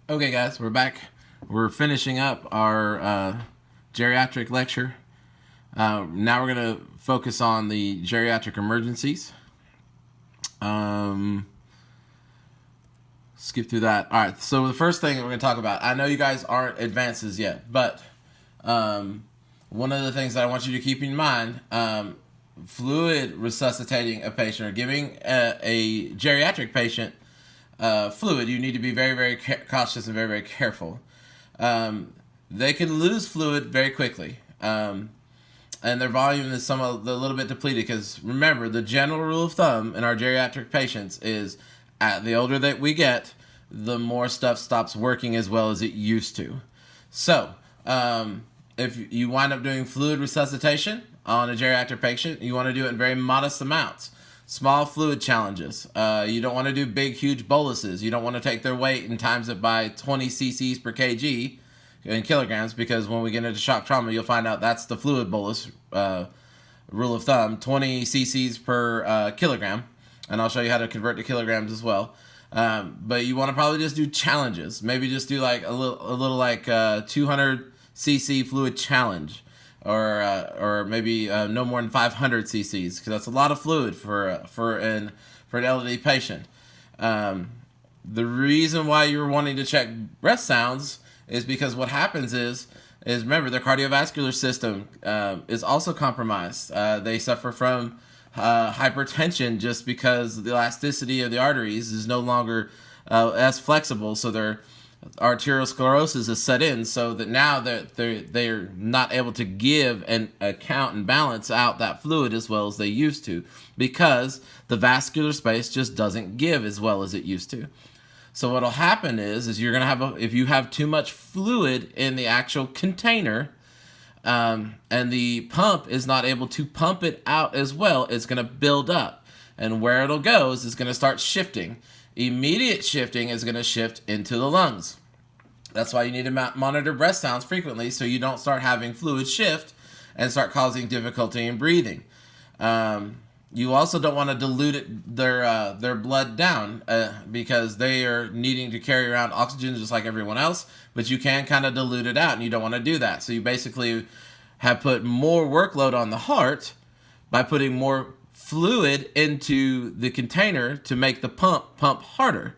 Okay, guys, we're back. We're finishing up our geriatric lecture. Now we're going to focus on the geriatric emergencies. Um, skip through that. All right, so the first thing we're going to talk about, I know you guys aren't advances yet, but one of the things that I want you to keep in mind, fluid resuscitating a patient or giving a geriatric patient fluid, you need to be very, very cautious and very, very careful. They can lose fluid very quickly. And their volume is a little bit depleted because remember, the general rule of thumb in our geriatric patients is the older that we get, the more stuff stops working as well as it used to. So, if you wind up doing fluid resuscitation on a geriatric patient, you want to do it in very modest amounts. Small fluid challenges. You don't want to do big, huge boluses. You don't want to take their weight and times it by 20 cc's per kg in kilograms, because when we get into shock trauma, you'll find out that's the fluid bolus rule of thumb, 20 cc's per kilogram. And I'll show you how to convert to kilograms as well. But you want to probably just do challenges. Maybe just do like a little like 200 cc fluid challenge. Or maybe no more than 500 cc's, because that's a lot of fluid for an elderly patient. The reason why you're wanting to check breath sounds is because what happens is remember, their cardiovascular system is also compromised. They suffer from hypertension just because the elasticity of the arteries is no longer as flexible, so their arteriosclerosis is set in, so that now they're not able to give and account and balance out that fluid as well as they used to, because the vascular space just doesn't give as well as it used to. So what'll happen is you're gonna have if you have too much fluid in the actual container, and the pump is not able to pump it out as well, it's gonna build up, and where it'll go is gonna start shifting. Immediate shifting is going to shift into the lungs. That's why you need to monitor breath sounds frequently, so you don't start having fluid shift and start causing difficulty in breathing. You also don't want to dilute their blood down because they are needing to carry around oxygen just like everyone else, but you can kind of dilute it out, and you don't want to do that. So you basically have put more workload on the heart by putting more fluid into the container to make the pump harder.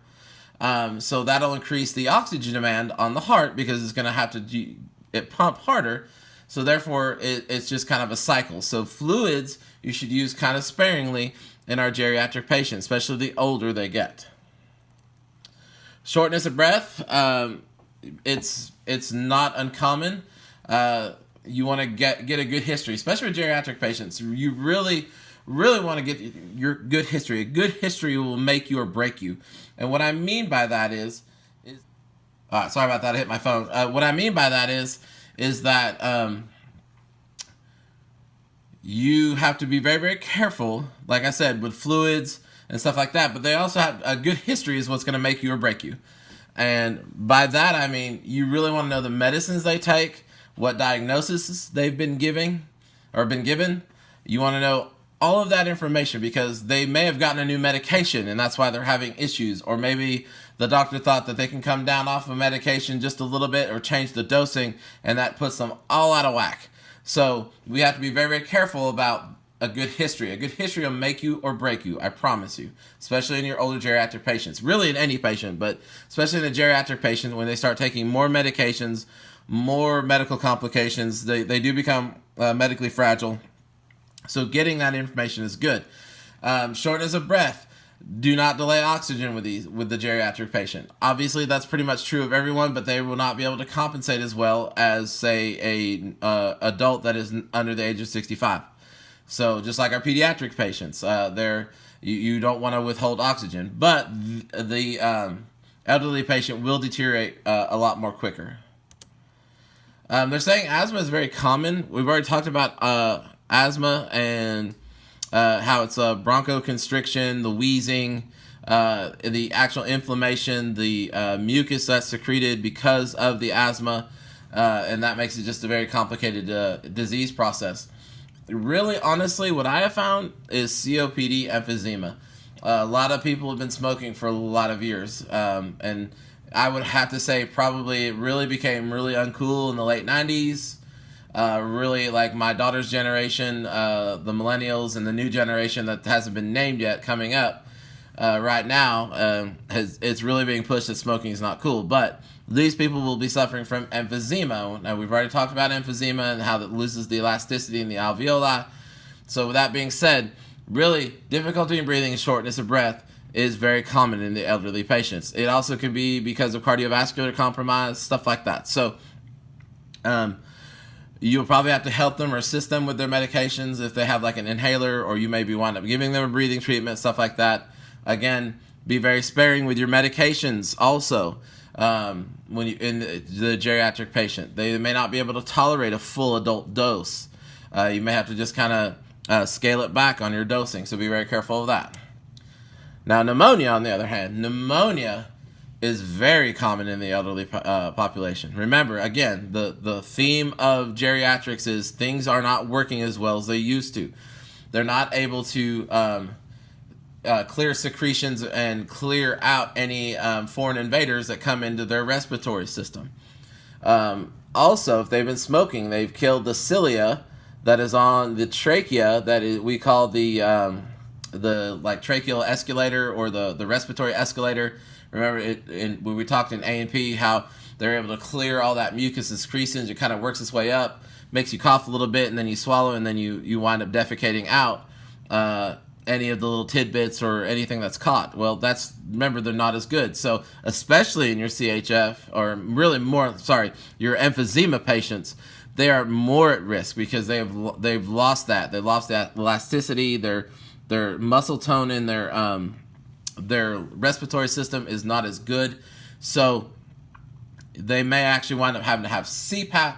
So that'll increase the oxygen demand on the heart because it's going to have to pump harder. So therefore, it's just kind of a cycle. So fluids you should use kind of sparingly in our geriatric patients, especially the older they get. Shortness of breath, it's not uncommon. You want to get a good history, especially with geriatric patients. You really want to get your good history. A good history will make you or break you. And what I mean by that is sorry about that, I hit my phone. What I mean by that is that you have to be very, very careful, like I said, with fluids and stuff like that. But they also have a good history is what's going to make you or break you. And by that, I mean, you really want to know the medicines they take, what diagnoses they've been given. You want to know all of that information, because they may have gotten a new medication and that's why they're having issues, or maybe the doctor thought that they can come down off of medication just a little bit or change the dosing, and that puts them all out of whack. So we have to be very, very careful about a good history. A good history will make you or break you, I promise you, especially in your older geriatric patients, really in any patient, but especially in a geriatric patient. When they start taking more medications, more medical complications, they do become medically fragile. So getting that information is good. Shortness of breath. Do not delay oxygen with the geriatric patient. Obviously, that's pretty much true of everyone, but they will not be able to compensate as well as, say, a adult that is under the age of 65. So just like our pediatric patients, you don't want to withhold oxygen, but the elderly patient will deteriorate a lot more quicker. They're saying asthma is very common. We've already talked about asthma and how it's a bronchoconstriction, the wheezing, the actual inflammation, the mucus that's secreted because of the asthma, and that makes it just a very complicated disease process. Really, honestly, what I have found is COPD emphysema. A lot of people have been smoking for a lot of years, and I would have to say probably it really became really uncool in the late 90s. Really, like my daughter's generation, the millennials and the new generation that hasn't been named yet coming up right now, it's really being pushed that smoking is not cool. But these people will be suffering from emphysema. Now, we've already talked about emphysema and how it loses the elasticity in the alveoli. So with that being said, really, difficulty in breathing and shortness of breath is very common in the elderly patients. It also could be because of cardiovascular compromise, stuff like that. So you'll probably have to help them or assist them with their medications if they have like an inhaler, or you maybe wind up giving them a breathing treatment, stuff like that. Again, be very sparing with your medications also. When you in the geriatric patient, they may not be able to tolerate a full adult dose. You may have to just kind of scale it back on your dosing, so be very careful of that. Now, pneumonia, on the other hand, pneumonia is very common in the elderly population. Remember, again, the theme of geriatrics is things are not working as well as they used to. They're not able to clear secretions and clear out any foreign invaders that come into their respiratory system. Also, if they've been smoking, they've killed the cilia that is on the trachea, that is, we call the like tracheal escalator, or the respiratory escalator. Remember when we talked in A&P how they're able to clear all that mucus and secretions. It kind of works its way up, makes you cough a little bit, and then you swallow, and then you wind up defecating out any of the little tidbits or anything that's caught. Well, remember, they're not as good. So especially in your CHF, or really more, your emphysema patients, they are more at risk because they've lost that. They lost that elasticity. Their muscle tone in their respiratory system is not as good. So they may actually wind up having to have CPAP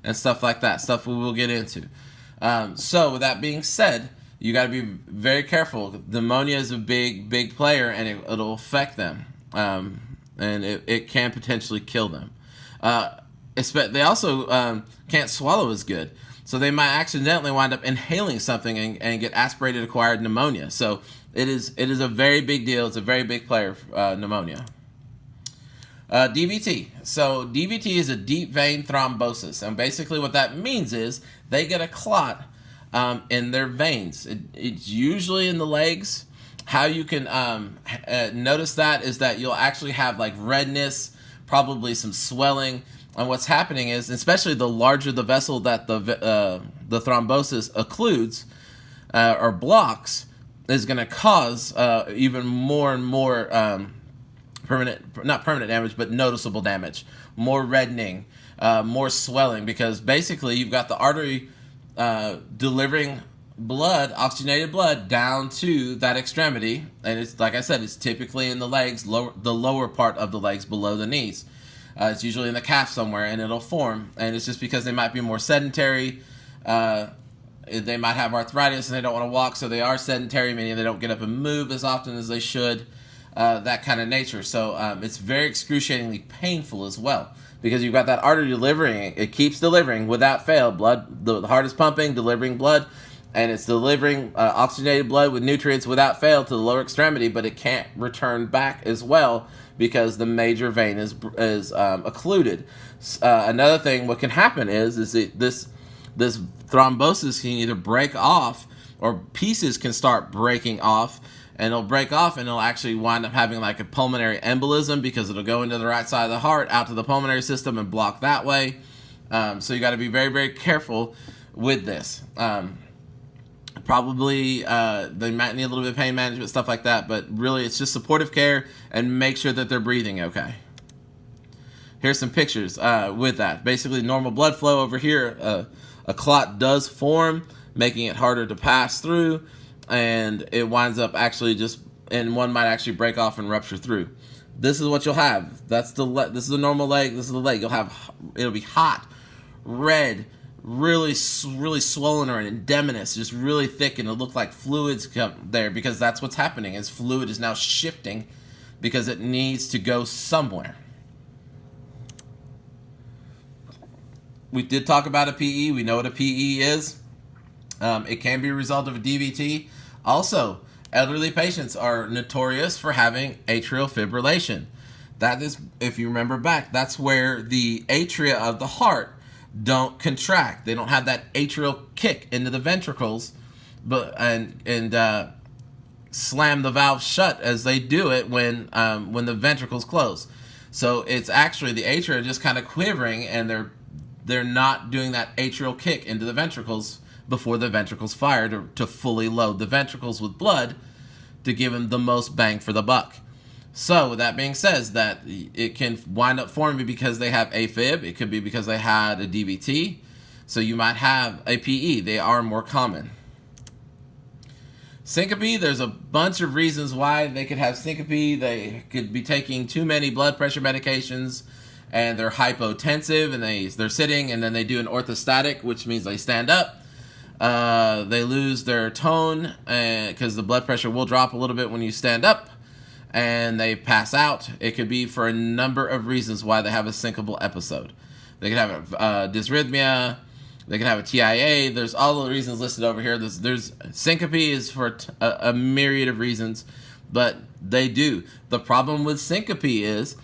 and stuff like that, stuff we will get into. So with that being said, you got to be very careful. Pneumonia is a big player, and it'll affect them, and it can potentially kill them. They also can't swallow as good, so they might accidentally wind up inhaling something and get aspirated acquired pneumonia. So it is a very big deal. It's a very big player, pneumonia. DVT. So DVT is a deep vein thrombosis, and basically what that means is they get a clot in their veins. It's usually in the legs. How you can notice that is that you'll actually have like redness, probably some swelling. And what's happening is, especially the larger the vessel that the thrombosis occludes or blocks, is going to cause even more and more not permanent damage, but noticeable damage, more reddening, more swelling, because basically you've got the artery delivering blood, oxygenated blood, down to that extremity, and it's, like I said, it's typically in the legs, the lower part of the legs below the knees. It's usually in the calf somewhere, and it'll form, and it's just because they might be more sedentary. They might have arthritis and they don't want to walk, so they are sedentary, meaning they don't get up and move as often as they should, that kind of nature. So it's very excruciatingly painful as well, because you've got that artery delivering, it keeps delivering without fail blood. The heart is pumping, delivering blood, and it's delivering oxygenated blood with nutrients without fail to the lower extremity, but it can't return back as well because the major vein is occluded. Another thing, what can happen is this thrombosis can either break off, or pieces can start breaking off, and it'll break off and it'll actually wind up having like a pulmonary embolism, because it'll go into the right side of the heart, out to the pulmonary system, and block that way. So you got to be very, very careful with this. Probably they might need a little bit of pain management, stuff like that, but really it's just supportive care and make sure that they're breathing okay. Here's some pictures with that. Basically, normal blood flow over here. A clot does form, making it harder to pass through, and it winds up actually and one might actually break off and rupture through. This is what you'll have. This is the normal leg. This is the leg. It'll be hot, red, really swollen, or an edematous, just really thick, and it'll look like fluids come there, because that's what's happening. Is fluid is now shifting because it needs to go somewhere. We did talk about a PE. We know what a PE is. It can be a result of a DVT. Also, elderly patients are notorious for having atrial fibrillation. That is, if you remember back, that's where the atria of the heart don't contract. They don't have that atrial kick into the ventricles, but and slam the valve shut as they do it when the ventricles close. So it's actually the atria just kind of quivering, and they're not doing that atrial kick into the ventricles before the ventricles fire to fully load the ventricles with blood to give them the most bang for the buck. So with that being said, that it can wind up forming because they have AFib. It could be because they had a DVT. So you might have a PE. They are more common. Syncope, there's a bunch of reasons why they could have syncope. They could be taking too many blood pressure medications, and they're hypotensive, and they're sitting, and then they do an orthostatic, which means they stand up. They lose their tone because the blood pressure will drop a little bit when you stand up, and they pass out. It could be for a number of reasons why they have a syncopal episode. They could have a dysrhythmia. They could have a TIA. There's all the reasons listed over here. There's syncope is for a myriad of reasons, but they do. The problem with syncope is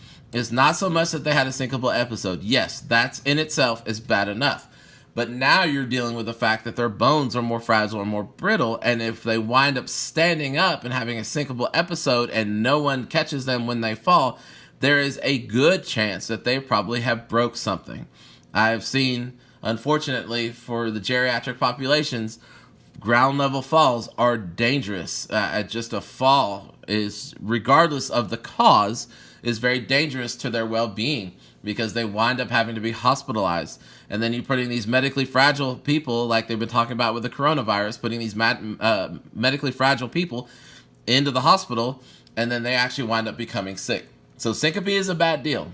not so much that they had a syncopal episode. Yes, that's in itself is bad enough. But now you're dealing with the fact that their bones are more fragile and more brittle, and if they wind up standing up and having a syncopal episode and no one catches them when they fall, there is a good chance that they probably have broke something. I've seen, unfortunately, for the geriatric populations, ground level falls are dangerous. Just a fall is, regardless of the cause, is very dangerous to their well-being because they wind up having to be hospitalized. And then you're putting these medically fragile people, like they've been talking about with the coronavirus, putting these medically fragile people into the hospital, and then they actually wind up becoming sick. So syncope is a bad deal.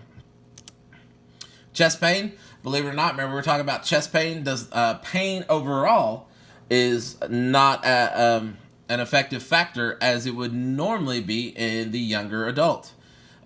Chest pain, believe it or not, remember we were talking about chest pain. Does pain overall is not an effective factor as it would normally be in the younger adult.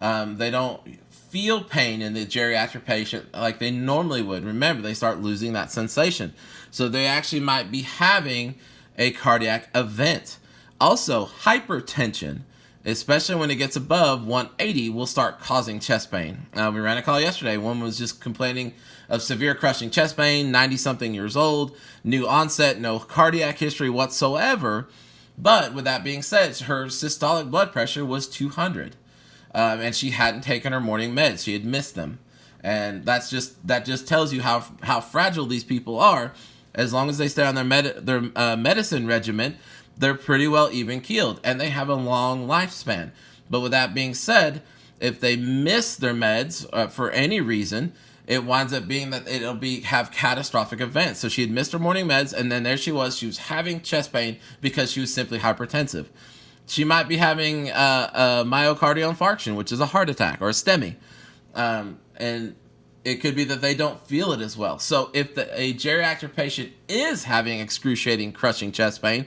They don't feel pain in the geriatric patient like they normally would. Remember, they start losing that sensation. So they actually might be having a cardiac event. Also, hypertension, especially when it gets above 180, will start causing chest pain. We ran a call yesterday. One was just complaining of severe crushing chest pain, 90-something years old, new onset, no cardiac history whatsoever. But with that being said, her systolic blood pressure was 200. And she hadn't taken her morning meds. She had missed them. And that just tells you how fragile these people are. As long as they stay on their medicine regimen, they're pretty well even keeled, and they have a long lifespan. But with that being said, if they miss their meds for any reason, it winds up being that it'll have catastrophic events. So she had missed her morning meds, and then there she was having chest pain because she was simply hypertensive. She might be having a myocardial infarction, which is a heart attack, or a STEMI. And it could be that they don't feel it as well. So if a geriatric patient is having excruciating crushing chest pain,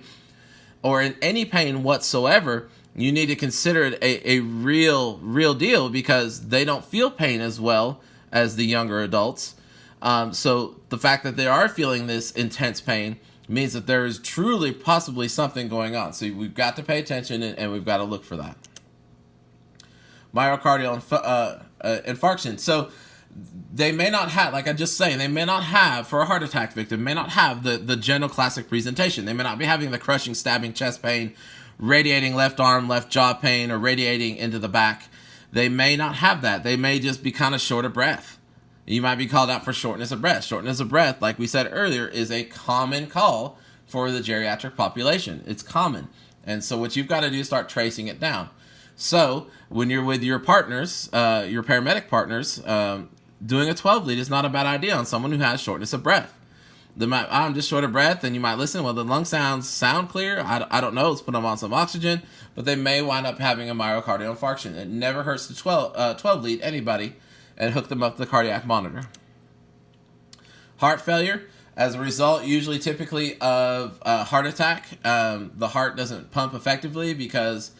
or in any pain whatsoever, you need to consider it a real deal, because they don't feel pain as well as the younger adults. So the fact that they are feeling this intense pain means that there is truly possibly something going on. So we've got to pay attention, and we've got to look for that. Myocardial infarction. So they may not have, like I just saying, they may not have, for a heart attack victim, may not have the general classic presentation. They may not be having the crushing, stabbing chest pain, radiating left arm, left jaw pain, or radiating into the back. They may not have that. They may just be kind of short of breath. You might be called out for shortness of breath. Shortness of breath, like we said earlier, is a common call for the geriatric population. It's common. And so what you've got to do is start tracing it down. So when you're with your partners, your paramedic partners, doing a 12 lead is not a bad idea on someone who has shortness of breath. I'm just short of breath, and you might listen, well, the lung sound clear. I don't know. Let's put them on some oxygen. But they may wind up having a myocardial infarction. It never hurts to 12 lead anybody and hook them up to the cardiac monitor. Heart failure, as a result, usually typically of a heart attack. The heart doesn't pump effectively because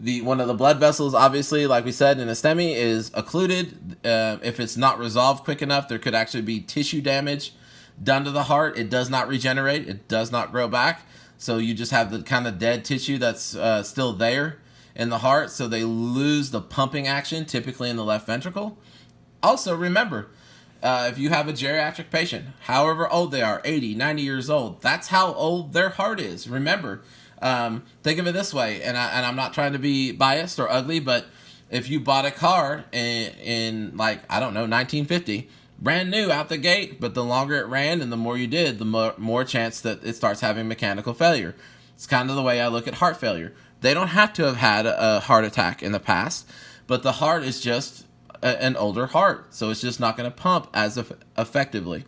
one of the blood vessels, obviously, like we said in a STEMI, is occluded. If it's not resolved quick enough, there could actually be tissue damage done to the heart. It does not regenerate. It does not grow back. So you just have the kind of dead tissue that's still there. in the heart, so they lose the pumping action, typically in the left ventricle. Also, remember, if you have a geriatric patient, however old they are, 80, 90 years old, that's how old their heart is. Remember, think of it this way, and I'm not trying to be biased or ugly, but if you bought a car in like, I don't know, 1950, brand new out the gate, but the longer it ran and the more you did, the more chance that it starts having mechanical failure. It's kind of the way I look at heart failure. They don't have to have had a heart attack in the past, but the heart is just an older heart, so it's just not going to pump as effectively.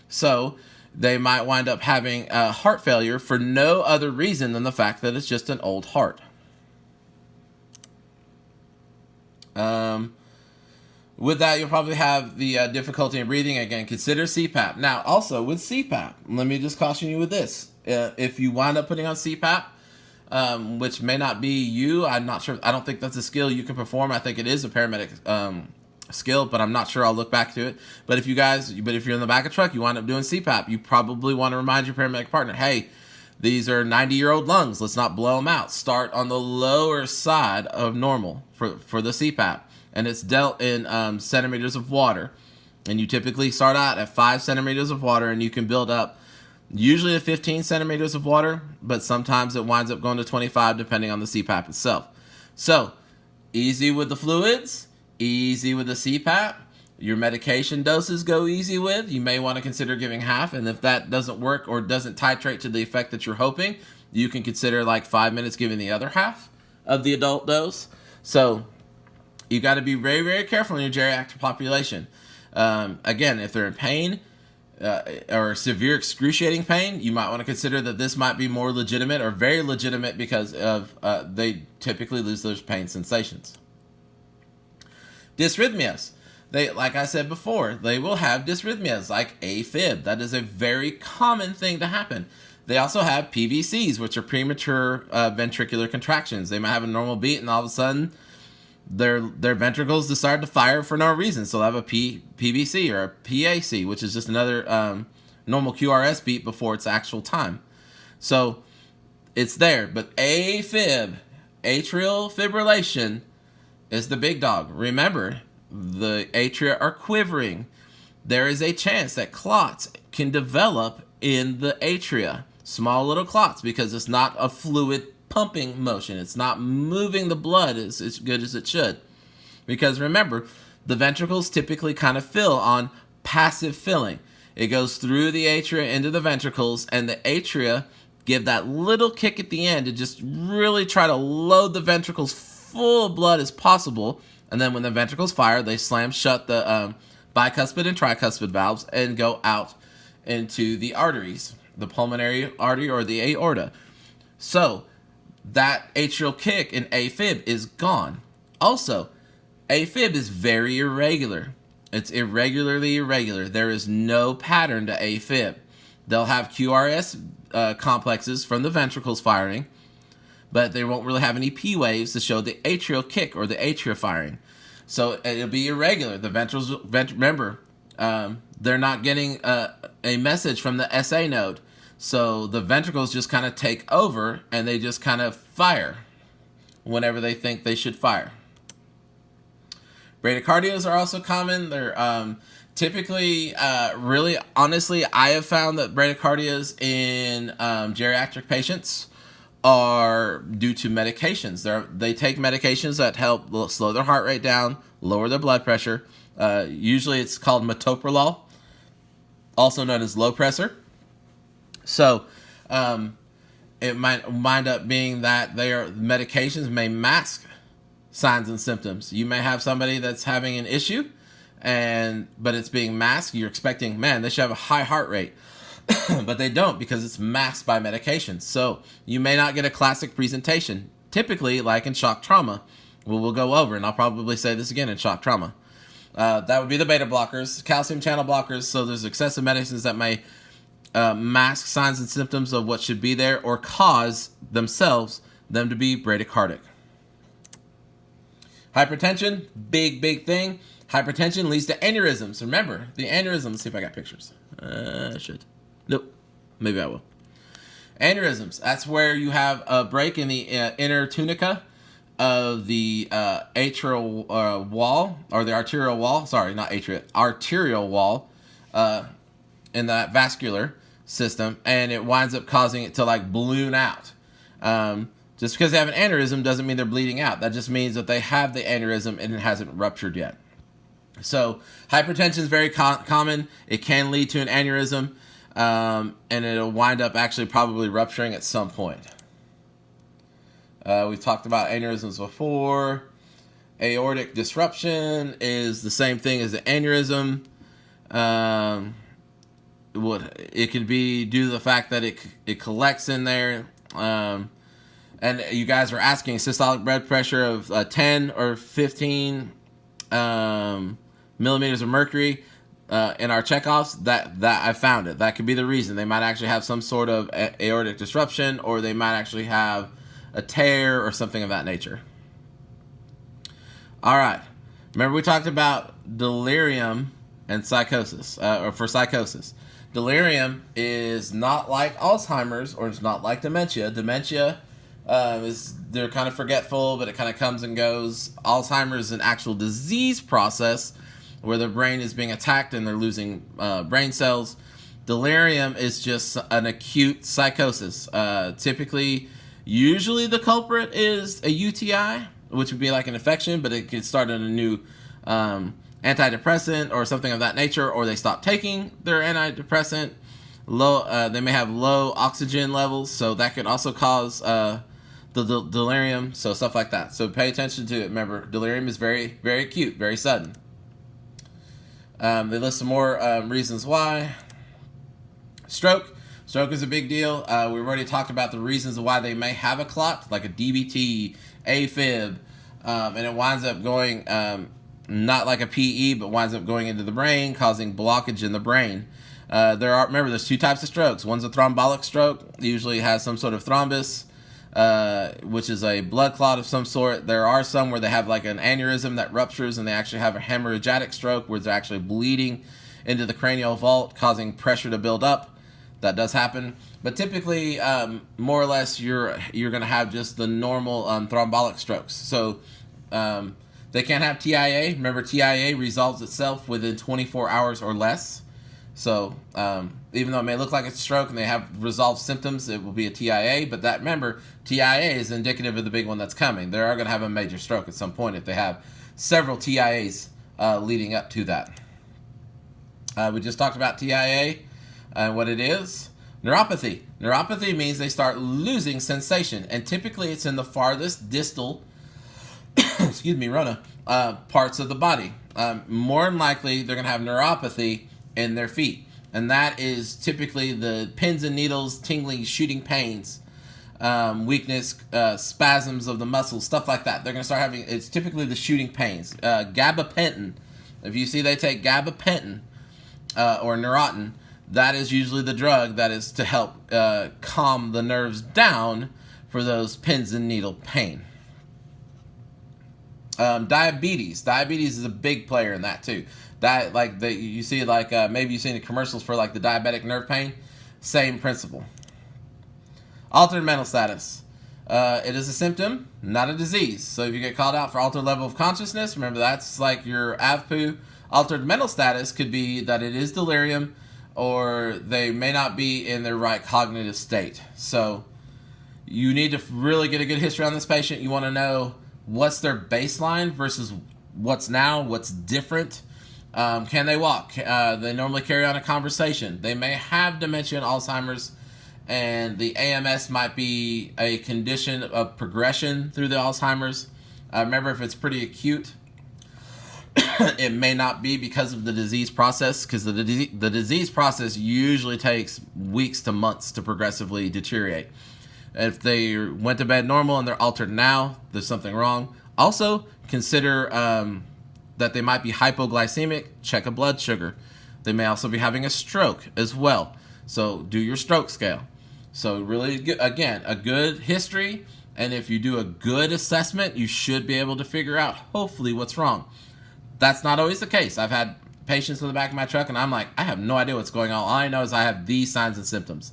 So they might wind up having heart failure for no other reason than the fact that it's just an old heart. With that, you'll probably have the difficulty in breathing. Again, consider CPAP. Now, also with CPAP, let me just caution you with this. If you wind up putting on CPAP, which may not be you, I'm not sure. I don't think that's a skill you can perform. I think it is a paramedic skill, but I'm not sure. I'll look back to it. But if you're in the back of a truck, you wind up doing CPAP, you probably want to remind your paramedic partner, hey, these are 90-year-old lungs. Let's not blow them out. Start on the lower side of normal for the CPAP. And it's dealt in centimeters of water. And you typically start out at 5 centimeters of water, and you can build up usually to 15 centimeters of water, but sometimes it winds up going to 25 depending on the CPAP itself. So, easy with the fluids, easy with the CPAP. Your medication doses go easy with. You may want to consider giving half, and if that doesn't work or doesn't titrate to the effect that you're hoping, you can consider like 5 minutes giving the other half of the adult dose. So, you got to be very, very careful in your geriatric population. Again, if they're in pain or severe excruciating pain, you might want to consider that this might be more legitimate or very legitimate because of they typically lose those pain sensations. Dysrhythmias. Like I said before, they will have dysrhythmias like AFib. That is a very common thing to happen. They also have PVCs, which are premature ventricular contractions. They might have a normal beat, and all of a sudden, their ventricles decide to fire for no reason. So they'll have a PVC or a PAC, which is just another normal QRS beat before its actual time. So it's there. But AFib, atrial fibrillation, is the big dog. Remember, the atria are quivering. There is a chance that clots can develop in the atria. Small little clots, because it's not a fluid pumping motion. It's not moving the blood as good as it should. Because remember, the ventricles typically kind of fill on passive filling. It goes through the atria into the ventricles, and the atria give that little kick at the end to just really try to load the ventricles full of blood as possible. And then when the ventricles fire, they slam shut the bicuspid and tricuspid valves and go out into the arteries, the pulmonary artery or the aorta. So that atrial kick in AFib is gone. Also, AFib is very irregular. It's irregularly irregular. There is no pattern to AFib. They'll have QRS complexes from the ventricles firing, but they won't really have any P waves to show the atrial kick or the atria firing. So it'll be irregular. The remember, they're not getting a message from the SA node. So the ventricles just kind of take over, and they just kind of fire whenever they think they should fire. Bradycardias are also common. They're typically, really, honestly, I have found that bradycardias in geriatric patients are due to medications. They take medications that help slow their heart rate down, lower their blood pressure. Usually it's called metoprolol, also known as low pressor. So it might wind up being that their medications may mask signs and symptoms. You may have somebody that's having an issue, but it's being masked. You're expecting, man, they should have a high heart rate. But they don't, because it's masked by medications. So you may not get a classic presentation. Typically, like in shock trauma, we'll go over, and I'll probably say this again in shock trauma. That would be the beta blockers, calcium channel blockers. So there's excessive medicines that may mask signs and symptoms of what should be there or cause them to be bradycardic. Hypertension, big thing. Hypertension leads to aneurysms. Remember, the aneurysm. Let's see if I got pictures. I should. Nope. Maybe I will. Aneurysms. That's where you have a break in the inner tunica, of the atrial wall, or the arterial wall. Sorry, not atrial, arterial wall in that vascular system, and it winds up causing it to like balloon out. Just because they have an aneurysm doesn't mean they're bleeding out. That just means that they have the aneurysm and it hasn't ruptured yet. So hypertension is very common. It can lead to an aneurysm, and it'll wind up actually probably rupturing at some point. We've talked about aneurysms before. Aortic disruption is the same thing as the aneurysm. It can be due to the fact that it collects in there. And you guys are asking systolic blood pressure of 10 or 15 millimeters of mercury in our checkoffs. That I found it. That could be the reason. They might actually have some sort of aortic disruption, or they might actually have a tear or something of that nature. All right. Remember we talked about delirium and psychosis, or for psychosis. Delirium is not like Alzheimer's, or it's not like dementia. Dementia they're kind of forgetful, but it kind of comes and goes. Alzheimer's is an actual disease process where the brain is being attacked and they're losing brain cells. Delirium is just an acute psychosis. Usually the culprit is a UTI, which would be like an infection, but it could start on a new antidepressant or something of that nature, or they stop taking their antidepressant. They may have low oxygen levels, so that could also cause the delirium, so stuff like that. So pay attention to it. Remember, delirium is very, very acute, very sudden. They list some more reasons why. Stroke is a big deal. We've already talked about the reasons why they may have a clot, like a DVT, AFib, and it winds up going, not like a PE, but winds up going into the brain, causing blockage in the brain. There's two types of strokes. One's a thrombotic stroke. It usually has some sort of thrombus, which is a blood clot of some sort. There are some where they have like an aneurysm that ruptures and they actually have a hemorrhagic stroke where they're actually bleeding into the cranial vault, causing pressure to build up. That does happen. But typically, more or less, you're going to have just the normal thrombotic strokes. So they can't have TIA. Remember, TIA resolves itself within 24 hours or less. So even though it may look like it's a stroke and they have resolved symptoms, it will be a TIA. But remember, TIA is indicative of the big one that's coming. They are going to have a major stroke at some point if they have several TIAs leading up to that. We just talked about TIA and what it is. Neuropathy. Neuropathy means they start losing sensation, and typically it's in the farthest distal parts of the body. More than likely, they're going to have neuropathy in their feet, and that is typically the pins and needles, tingling, shooting pains, weakness, spasms of the muscles, stuff like that. They're going to start having, it's typically the shooting pains. Gabapentin, if you see they take gabapentin or Neurontin, that is usually the drug that is to help calm the nerves down for those pins and needle pain. Diabetes is a big player in that too. You see maybe you've seen the commercials for like the diabetic nerve pain. Same principle. Altered mental status. It is a symptom, not a disease. So if you get called out for altered level of consciousness, remember that's like your AVPU. Altered mental status could be that it is delirium, or they may not be in their right cognitive state. So you need to really get a good history on this patient. You want to know what's their baseline versus what's different. Can they walk? They normally carry on a conversation. They may have dementia and Alzheimer's, and the AMS might be a condition of progression through the Alzheimer's. Remember, if it's pretty acute, it may not be because of the disease process, because the disease process usually takes weeks to months to progressively deteriorate. If they went to bed normal and they're altered now, there's something wrong. Also, consider that they might be hypoglycemic. Check a blood sugar. They may also be having a stroke as well. So do your stroke scale. So really, again, a good history, and if you do a good assessment, you should be able to figure out, hopefully, what's wrong. That's not always the case. I've had patients in the back of my truck, and I'm like, I have no idea what's going on. All I know is I have these signs and symptoms.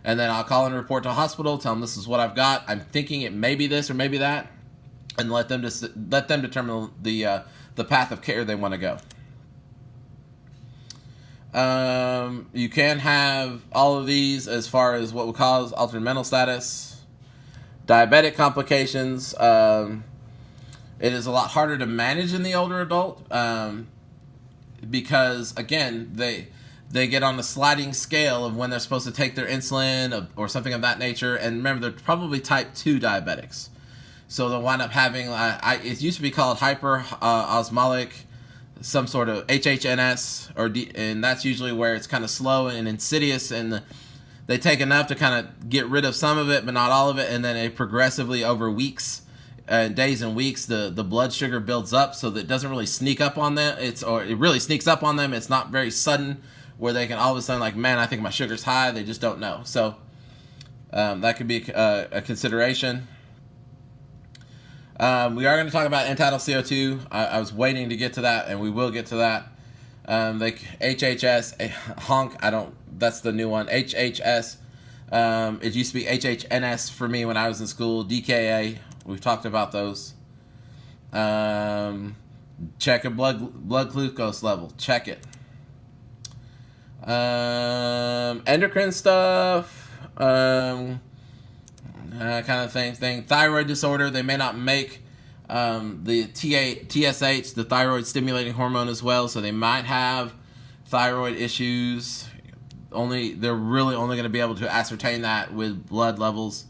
And then I'll call and report to a hospital, tell them this is what I've got. I'm thinking it may be this or maybe that. and let them determine the path of care they want to go. You can have all of these as far as what we call altered mental status, diabetic complications. It is a lot harder to manage in the older adult because, again, they get on the sliding scale of when they're supposed to take their insulin or something of that nature. And remember, they're probably type 2 diabetics. So they'll wind up having, it used to be called hyperosmotic, some sort of HHNS, and that's usually where it's kind of slow and insidious, and they take enough to kind of get rid of some of it, but not all of it, and then it progressively over weeks, days and weeks, the blood sugar builds up, so that it doesn't really sneak up on them. It really sneaks up on them. It's not very sudden, where they can all of a sudden, like, man, I think my sugar's high. They just don't know. So that could be a consideration. We are going to talk about end-tidal CO2. I was waiting to get to that, and we will get to that. Like HHS, honk, that's the new one. HHS, it used to be HHNS for me when I was in school. DKA, we've talked about those. Check a blood glucose level. Check it. Endocrine stuff. Kind of thing. Thyroid disorder. They may not make the TSH, the thyroid stimulating hormone, as well, so they might have thyroid issues. They're really only going to be able to ascertain that with blood levels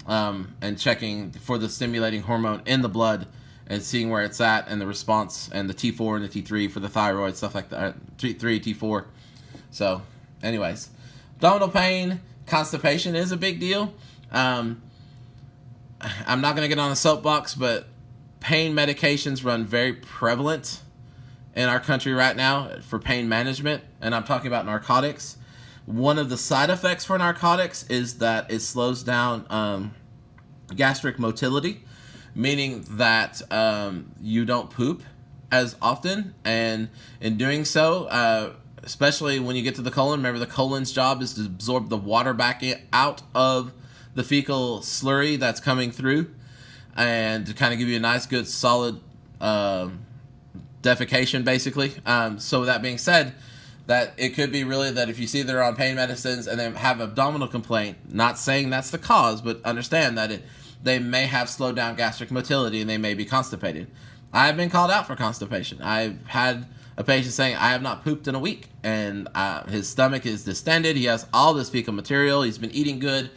and checking for the stimulating hormone in the blood and seeing where it's at and the response, and the T4 and the T3 for the thyroid, stuff like that. T3, T4. So, anyways, abdominal pain, constipation is a big deal. I'm not going to get on a soapbox, but pain medications run very prevalent in our country right now for pain management, and I'm talking about narcotics. One of the side effects for narcotics is that it slows down gastric motility, meaning that you don't poop as often, and in doing so, especially when you get to the colon, remember the colon's job is to absorb the water back out of the fecal slurry that's coming through, and to kind of give you a nice, good, solid defecation, basically. So with that being said, that it could be really that if you see they're on pain medicines and they have abdominal complaint, not saying that's the cause, but understand that they may have slowed down gastric motility and they may be constipated. I've been called out for constipation. I've had a patient saying, I have not pooped in a week, and his stomach is distended. He has all this fecal material. He's been eating good,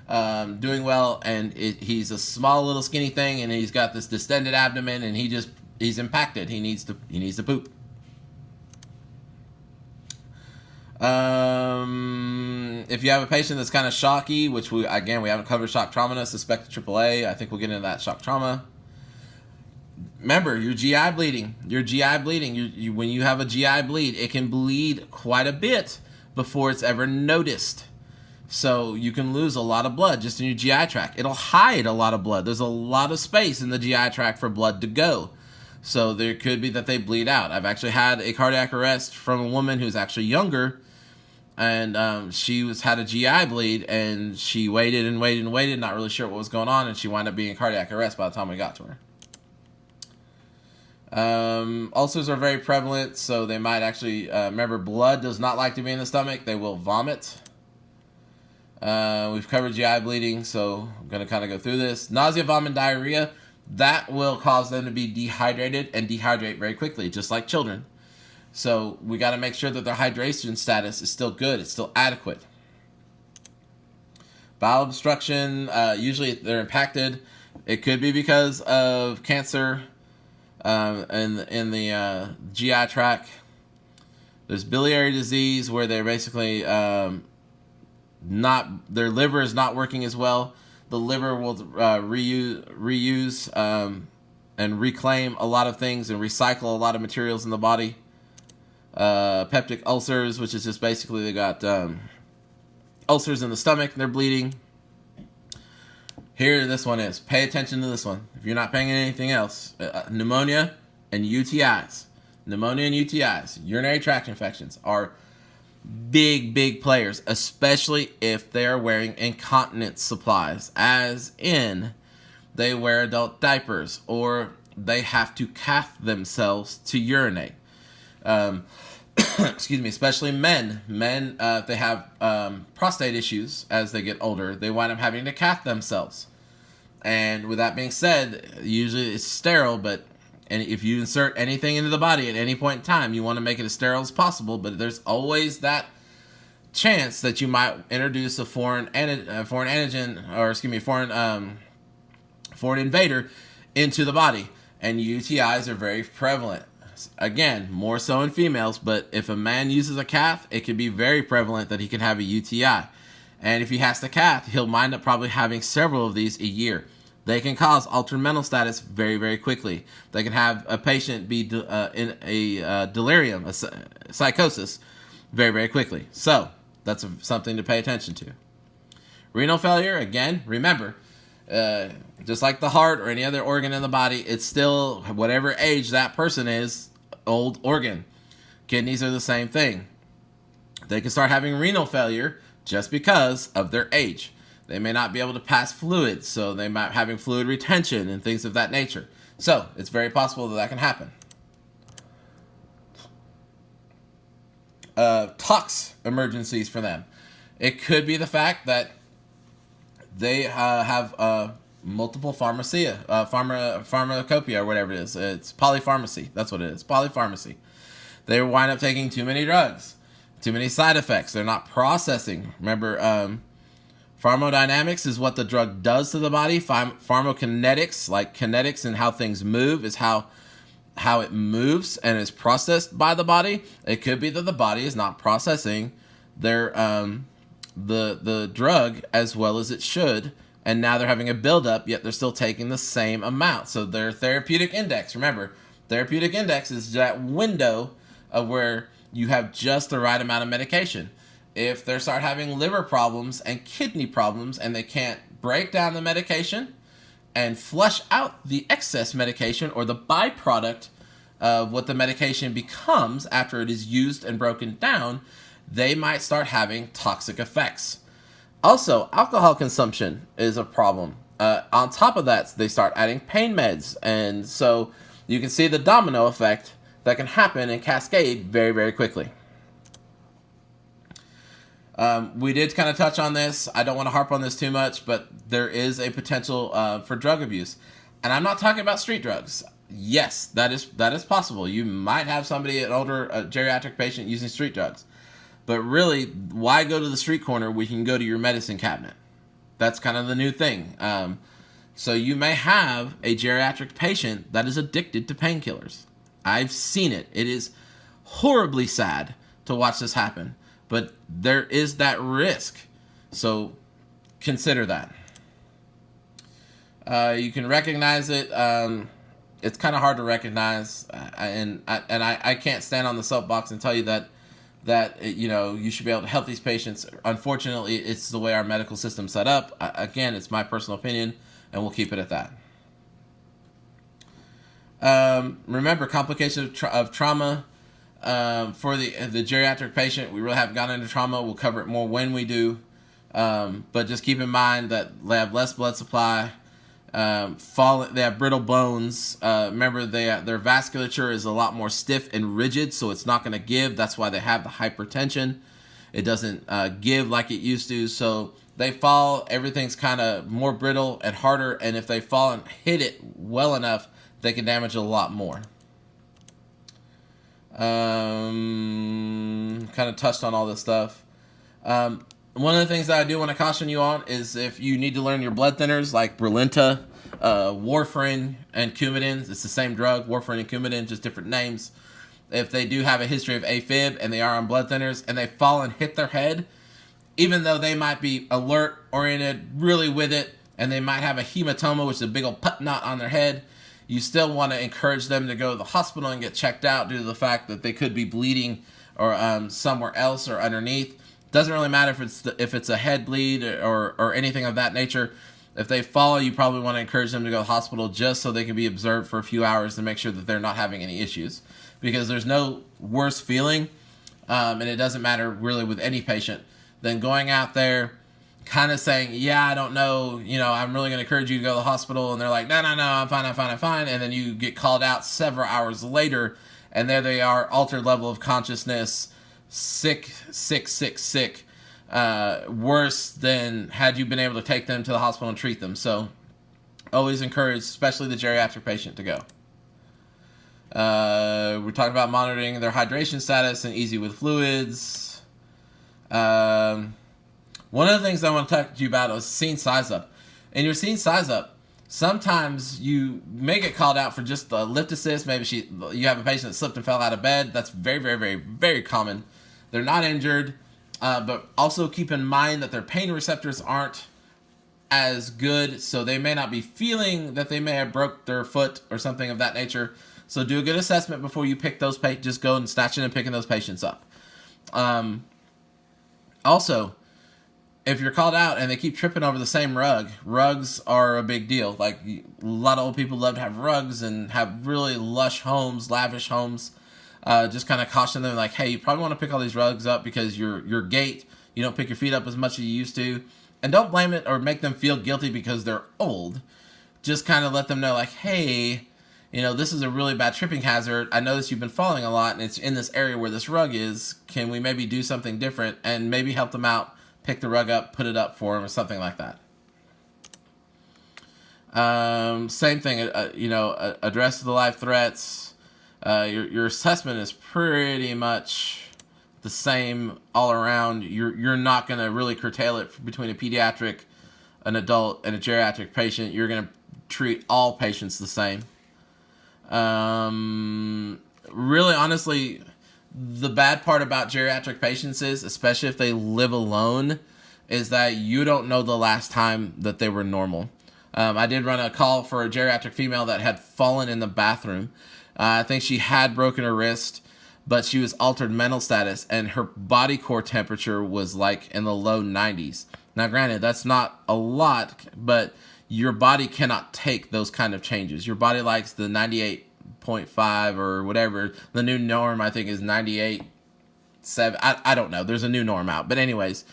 doing well, and he's a small little skinny thing, and he's got this distended abdomen, and he's impacted. He needs to poop. If you have a patient that's kind of shocky, which we haven't covered shock trauma, suspect AAA. I think we'll get into that shock trauma. Remember, your GI bleeding. When you have a GI bleed, it can bleed quite a bit before it's ever noticed. So you can lose a lot of blood just in your GI tract. It'll hide a lot of blood. There's a lot of space in the GI tract for blood to go. So there could be that they bleed out. I've actually had a cardiac arrest from a woman who's actually younger, and she had a GI bleed, and she waited, not really sure what was going on, and she wound up being in cardiac arrest by the time we got to her. Ulcers are very prevalent, so they might actually, remember, blood does not like to be in the stomach. They will vomit. We've covered GI bleeding, so I'm going to kind of go through this. Nausea, vomit, diarrhea, that will cause them to be dehydrated and dehydrate very quickly, just like children. So we got to make sure that their hydration status is still good. It's still adequate. Bowel obstruction, usually they're impacted. It could be because of cancer in the GI tract. There's biliary disease where they're basically their liver is not working as well. The liver will reuse and reclaim a lot of things and recycle a lot of materials in the body. Peptic ulcers, which is just basically they got ulcers in the stomach and they're bleeding. Here this one is. Pay attention to this one. If you're not paying anything else, pneumonia and UTIs. Pneumonia and UTIs, urinary tract infections, are big players, especially if they're wearing incontinence supplies, as in they wear adult diapers, or they have to cath themselves to urinate. Excuse me, especially men. Men, if they have prostate issues as they get older, they wind up having to cath themselves. And with that being said, usually it's sterile, but if you insert anything into the body at any point in time, you want to make it as sterile as possible, but there's always that chance that you might introduce a foreign antigen, or excuse me, foreign invader into the body. And UTIs are very prevalent. Again, more so in females, but if a man uses a cath, it can be very prevalent that he can have a UTI. And if he has to cath, he'll wind up probably having several of these a year. They can cause altered mental status very, very quickly. They can have a patient be in a delirium, a psychosis, very, very quickly. So that's something to pay attention to. Renal failure, again, remember, just like the heart or any other organ in the body, it's still, whatever age that person is, old organ. Kidneys are the same thing. They can start having renal failure just because of their age. They may not be able to pass fluids, so they might be having fluid retention and things of that nature. So it's very possible that can happen. Tox emergencies for them. It could be the fact that they have multiple pharmacopoeia or whatever it is. It's polypharmacy. That's what it is. Polypharmacy. They wind up taking too many drugs, too many side effects. They're not processing. Remember, pharmacodynamics is what the drug does to the body. Pharmacokinetics, like kinetics and how things move, is how it moves and is processed by the body. It could be that the body is not processing their the drug as well as it should, and now they're having a buildup, yet they're still taking the same amount. So their therapeutic index, remember, therapeutic index is that window of where you have just the right amount of medication. If they start having liver problems and kidney problems and they can't break down the medication and flush out the excess medication or the byproduct of what the medication becomes after it is used and broken down, they might start having toxic effects. Also, alcohol consumption is a problem. On top of that, they start adding pain meds. And so you can see the domino effect that can happen and cascade very, very quickly. We did kind of touch on this. I don't want to harp on this too much, but there is a potential for drug abuse. And I'm not talking about street drugs. Yes, that is possible. You might have somebody, an older geriatric patient, using street drugs. But really, why go to the street corner when you can go to your medicine cabinet? That's kind of the new thing. So you may have a geriatric patient that is addicted to painkillers. I've seen it. It is horribly sad to watch this happen. But there is that risk. So consider that. You can recognize it. It's kind of hard to recognize. And I can't stand on the soapbox and tell you that you should be able to help these patients. Unfortunately, it's the way our medical system's set up. Again, it's my personal opinion, and we'll keep it at that. Remember, complications of trauma for the geriatric patient. We really haven't gotten into trauma. We'll cover it more when we do. But just keep in mind that they have less blood supply. They have brittle bones. Remember, their vasculature is a lot more stiff and rigid, so it's not going to give. That's why they have the hypertension. It doesn't give like it used to. So they fall. Everything's kind of more brittle and harder. And if they fall and hit it well enough, they can damage it a lot more. Kind of touched on all this stuff. One of the things that I do want to caution you on is if you need to learn your blood thinners like Brilinta, warfarin, and Coumadin. It's the same drug, warfarin and Coumadin, just different names. If they do have a history of AFib and they are on blood thinners and they fall and hit their head, even though they might be alert, oriented, really with it, and they might have a hematoma, which is a big old put knot on their head, you still want to encourage them to go to the hospital and get checked out due to the fact that they could be bleeding or somewhere else or underneath. Doesn't really matter if it's a head bleed or anything of that nature. If they fall, you probably want to encourage them to go to the hospital just so they can be observed for a few hours to make sure that they're not having any issues. Because there's no worse feeling, and it doesn't matter really with any patient, than going out there kind of saying, yeah, I don't know, I'm really going to encourage you to go to the hospital. And they're like, no, I'm fine, I'm fine, I'm fine. And then you get called out several hours later, and there they are, altered level of consciousness, sick, worse than had you been able to take them to the hospital and treat them. So always encourage, especially the geriatric patient, to go. We're talking about monitoring their hydration status and easy with fluids. One of the things I want to talk to you about is scene size up. And your scene size up, sometimes you may get called out for just a lift assist. Maybe you have a patient that slipped and fell out of bed. That's very, very, very, very common. They're not injured, but also keep in mind that their pain receptors aren't as good, so they may not be feeling that they may have broke their foot or something of that nature. So do a good assessment before you pick those patients. Just go and snatching and picking those patients up. Also, if you're called out and they keep tripping over the same rugs are a big deal. Like, a lot of old people love to have rugs and have really lush homes, lavish homes. Just kind of caution them, like, hey, you probably want to pick all these rugs up because your gait, you don't pick your feet up as much as you used to. And don't blame it or make them feel guilty because they're old. Just kind of let them know, like, hey, this is a really bad tripping hazard. I notice you've been falling a lot and it's in this area where this rug is. Can we maybe do something different and maybe help them out? Pick the rug up, put it up for them, or something like that. Same thing, address the life threats. Your assessment is pretty much the same all around. You're not going to really curtail it between a pediatric, an adult, and a geriatric patient. You're going to treat all patients the same. Really, honestly, the bad part about geriatric patients is, especially if they live alone, is that you don't know the last time that they were normal. I did run a call for a geriatric female that had fallen in the bathroom. I think she had broken her wrist, but she was altered mental status, and her body core temperature was like in the low 90s. Now, granted, that's not a lot, but your body cannot take those kind of changes. Your body likes the 98.5 or whatever. The new norm, I think, is 98.7. I don't know. There's a new norm out. But anyways,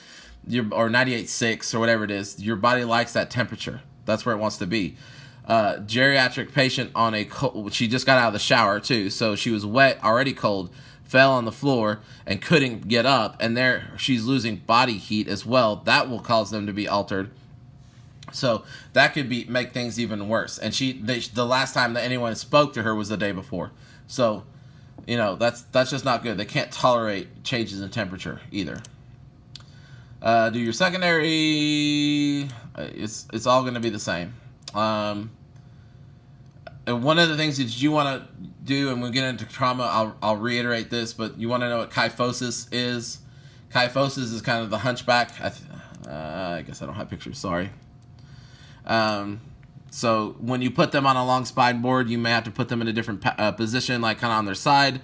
or 98.6 or whatever it is, your body likes that temperature. That's where it wants to be. Geriatric patient on a cold, she just got out of the shower too, so she was wet, already cold, fell on the floor and couldn't get up, and there she's losing body heat as well. That will cause them to be altered. So that could make things even worse. And the last time that anyone spoke to her was the day before. So, that's just not good. They can't tolerate changes in temperature either. Do your secondary. It's all going to be the same. And one of the things that you want to do, and we'll get into trauma, I'll reiterate this, but you want to know what kyphosis is. Kyphosis is kind of the hunchback. I guess I don't have pictures, sorry. So when you put them on a long spine board, you may have to put them in a different position, like kind of on their side,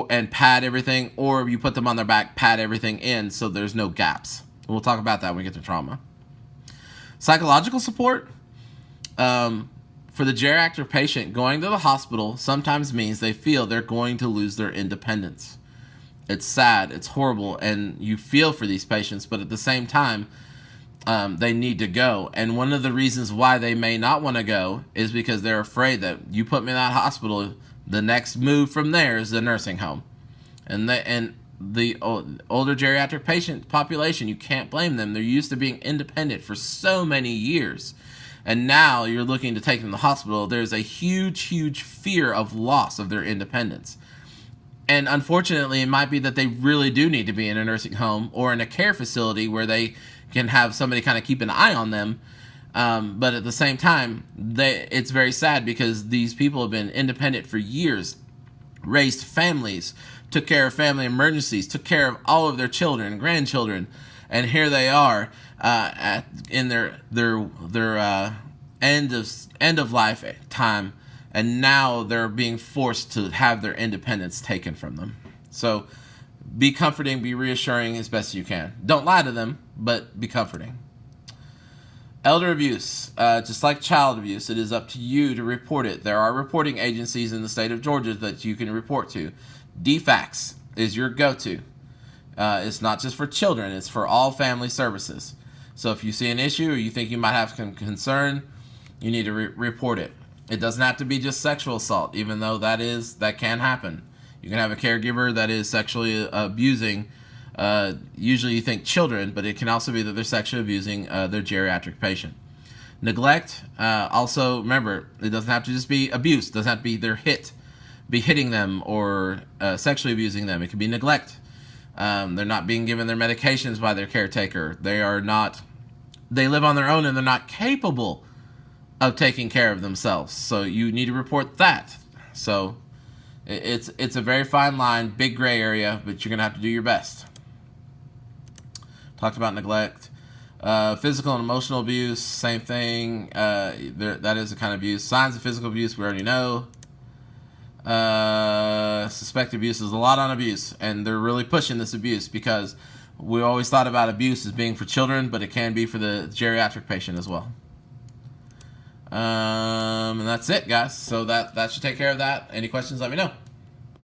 and pad everything, or you put them on their back, pad everything in so there's no gaps. We'll talk about that when we get to trauma. Psychological support. For the geriatric patient, going to the hospital sometimes means they feel they're going to lose their independence. It's sad, it's horrible, and you feel for these patients, but at the same time, they need to go. And one of the reasons why they may not want to go is because they're afraid that you put me in that hospital, the next move from there is the nursing home. And the older geriatric patient population, you can't blame them. They're used to being independent for so many years. And now you're looking to take them to the hospital. There's a huge, huge fear of loss of their independence. And unfortunately, it might be that they really do need to be in a nursing home or in a care facility where they can have somebody kind of keep an eye on them. But at the same time, it's very sad because these people have been independent for years, raised families, took care of family emergencies, took care of all of their children and grandchildren. And here they are in their end of life time, and now they're being forced to have their independence taken from them. So be comforting, be reassuring as best you can. Don't lie to them, but be comforting. Elder abuse, just like child abuse, it is up to you to report it. There are reporting agencies in the state of Georgia that you can report to. DFACS is your go-to. It's not just for children, it's for all family services. So if you see an issue or you think you might have some concern, you need to report it. It doesn't have to be just sexual assault, even though that can happen. You can have a caregiver that is sexually abusing, usually you think children, but it can also be that they're sexually abusing their geriatric patient. Neglect, also remember, it doesn't have to just be abuse. It doesn't have to be hitting them or sexually abusing them. It could be neglect. They're not being given their medications by their caretaker. They live on their own and they're not capable of taking care of themselves. So you need to report that. So it's a very fine line, big gray area, but you're going to have to do your best. Talked about neglect. Physical and emotional abuse, same thing. That is a kind of abuse. Signs of physical abuse, we already know. Suspected abuse is a lot on abuse, and they're really pushing this abuse because we always thought about abuse as being for children, but it can be for the geriatric patient as well. And that's it, guys. So that should take care of that. Any questions, let me know.